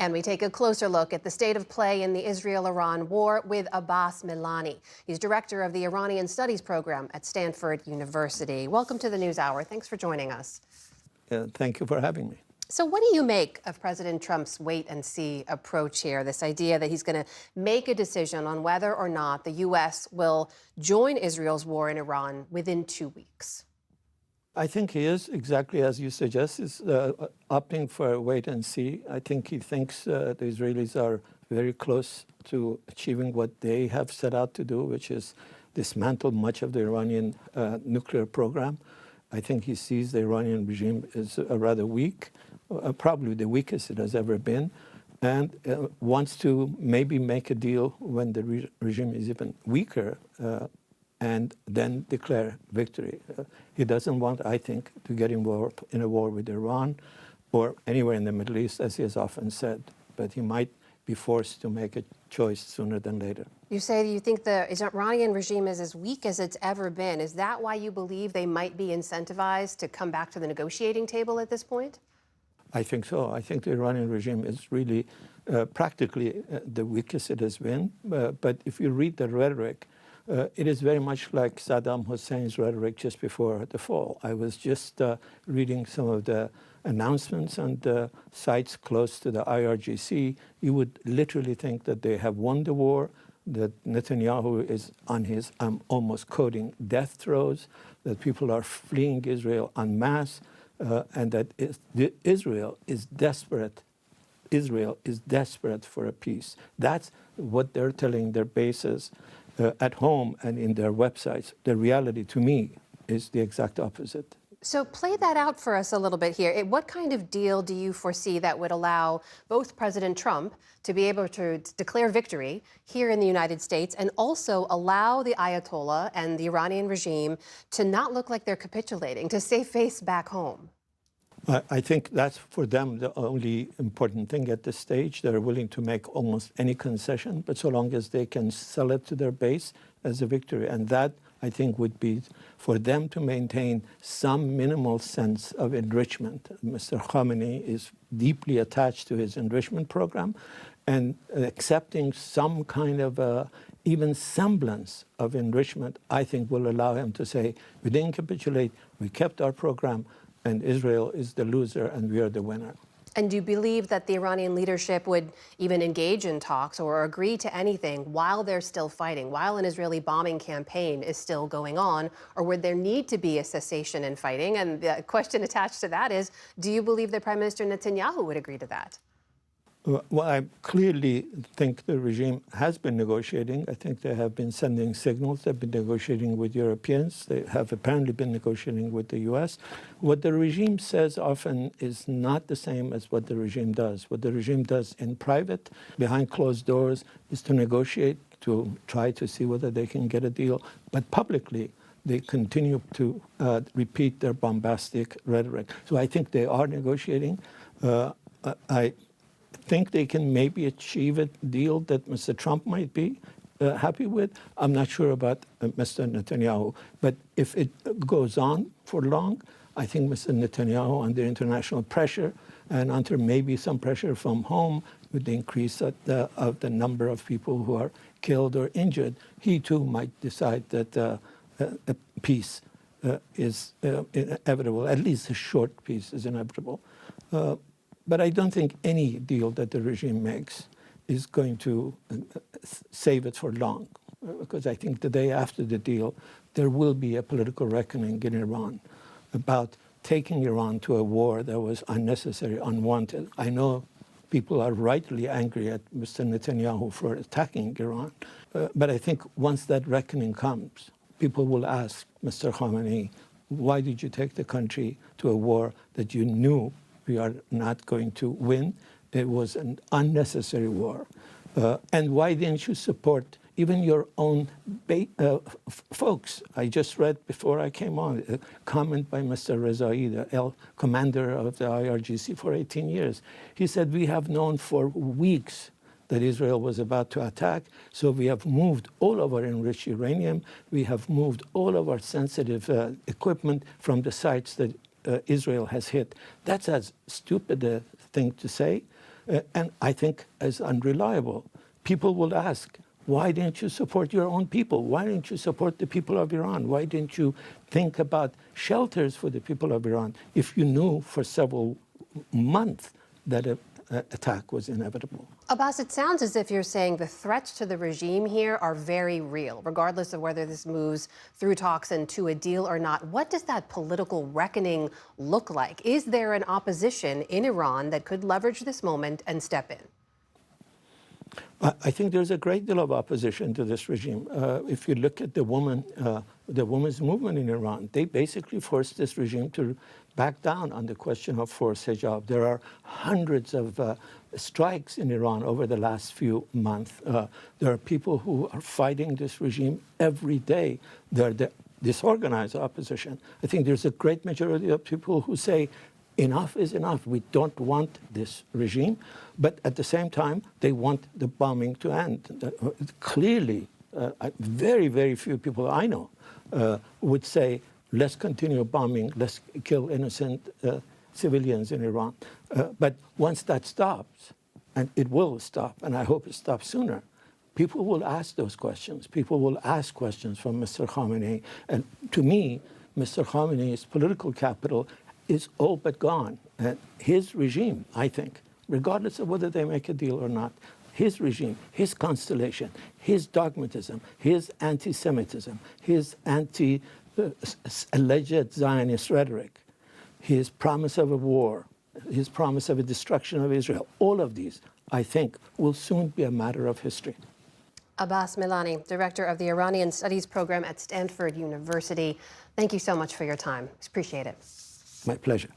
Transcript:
And we take a closer look at the state of play in the Israel-Iran war with Abbas Milani. He's director of the Iranian Studies program at Stanford University. Welcome to the NewsHour. Thanks for joining us. Thank you for having me. So what do you make of President Trump's wait-and-see approach here, this idea that he's going to make a decision on whether or not the U.S. will join Israel's war in Iran within 2 weeks? I think he is, exactly as you suggest, is opting for wait and see. I think he thinks the Israelis are very close to achieving what they have set out to do, which is dismantle much of the Iranian nuclear program. I think he sees the Iranian regime as rather weak, probably the weakest it has ever been, and wants to maybe make a deal when the regime is even weaker and then declare victory. He doesn't want, I think, to get involved in a war with Iran or anywhere in the Middle East, as he has often said, but he might be forced to make a choice sooner than later. You say you think the Iranian regime is as weak as it's ever been. Is that why you believe they might be incentivized to come back to the negotiating table at this point? I think so. I think the Iranian regime is really practically the weakest it has been. But if you read the rhetoric, it is very much like Saddam Hussein's rhetoric just before the fall. I was just reading some of the announcements on the sites close to the IRGC. You would literally think that they have won the war, that Netanyahu is on his, I'm almost quoting, death throes, that people are fleeing Israel en masse, and that Israel is desperate. Israel is desperate for a peace. That's what they're telling their bases at home and in their websites. The reality, to me, is the exact opposite. So play that out for us a little bit here. What kind of deal do you foresee that would allow both President Trump to be able to declare victory here in the United States and also allow the Ayatollah and the Iranian regime to not look like they're capitulating, to save face back home? I think that's for them the only important thing at this stage. They're willing to make almost any concession, but so long as they can sell it to their base as a victory. And that, I think, would be for them to maintain some minimal sense of enrichment. Mr. Khamenei is deeply attached to his enrichment program, and accepting some kind of even semblance of enrichment, I think, will allow him to say, we didn't capitulate, we kept our program, and Israel is the loser and we are the winner. And do you believe that the Iranian leadership would even engage in talks or agree to anything while they're still fighting, while an Israeli bombing campaign is still going on? Or would there need to be a cessation in fighting? And the question attached to that is, do you believe that Prime Minister Netanyahu would agree to that? Well, I clearly think the regime has been negotiating. I think they have been sending signals. They've been negotiating with Europeans. They have apparently been negotiating with the U.S. What the regime says often is not the same as what the regime does. What the regime does in private, behind closed doors, is to negotiate, to try to see whether they can get a deal. But publicly, they continue to repeat their bombastic rhetoric. So I think they are negotiating. I think they can maybe achieve a deal that Mr. Trump might be happy with. I'm not sure about Mr. Netanyahu. But if it goes on for long, I think Mr. Netanyahu, under international pressure and under maybe some pressure from home with the increase of the number of people who are killed or injured, he too might decide that a peace is inevitable, at least a short peace is inevitable. But I don't think any deal that the regime makes is going to save it for long, because I think the day after the deal, there will be a political reckoning in Iran about taking Iran to a war that was unnecessary, unwanted. I know people are rightly angry at Mr. Netanyahu for attacking Iran, but I think once that reckoning comes, people will ask Mr. Khamenei, why did you take the country to a war that you knew we are not going to win? It was an unnecessary war. And why didn't you support even your own folks? I just read before I came on a comment by Mr. Rezai, the commander of the IRGC for 18 years. He said, we have known for weeks that Israel was about to attack, so we have moved all of our enriched uranium, we have moved all of our sensitive equipment from the sites that Israel has hit. That's a stupid thing to say. and I think as unreliable. People will ask, why didn't you support your own people? Why didn't you support the people of Iran? Why didn't you think about shelters for the people of Iran if you knew for several months that an attack was inevitable? Abbas, it sounds as if you're saying the threats to the regime here are very real, regardless of whether this moves through talks and to a deal or not. What does that political reckoning look like? Is there an opposition in Iran that could leverage this moment and step in? I think there's a great deal of opposition to this regime. If you look at the women's movement in Iran, they basically forced this regime to back down on the question of forced hijab. There are hundreds of strikes in Iran over the last few months. There are people who are fighting this regime every day. They're the disorganized opposition. I think there's a great majority of people who say, enough is enough. We don't want this regime. But at the same time, they want the bombing to end. Clearly, very, very few people I know would say, let's continue bombing, let's kill innocent civilians in Iran. But once that stops, and it will stop, and I hope it stops sooner, people will ask those questions. People will ask questions from Mr. Khamenei. And to me, Mr. Khamenei's political capital is all but gone. And his regime, I think, regardless of whether they make a deal or not, his regime, his constellation, his dogmatism, his anti-Semitism, his alleged Zionist rhetoric, his promise of a war, his promise of a destruction of Israel, all of these, I think, will soon be a matter of history. Abbas Milani, director of the Iranian Studies program at Stanford University. Thank you so much for your time. Appreciate it. My pleasure.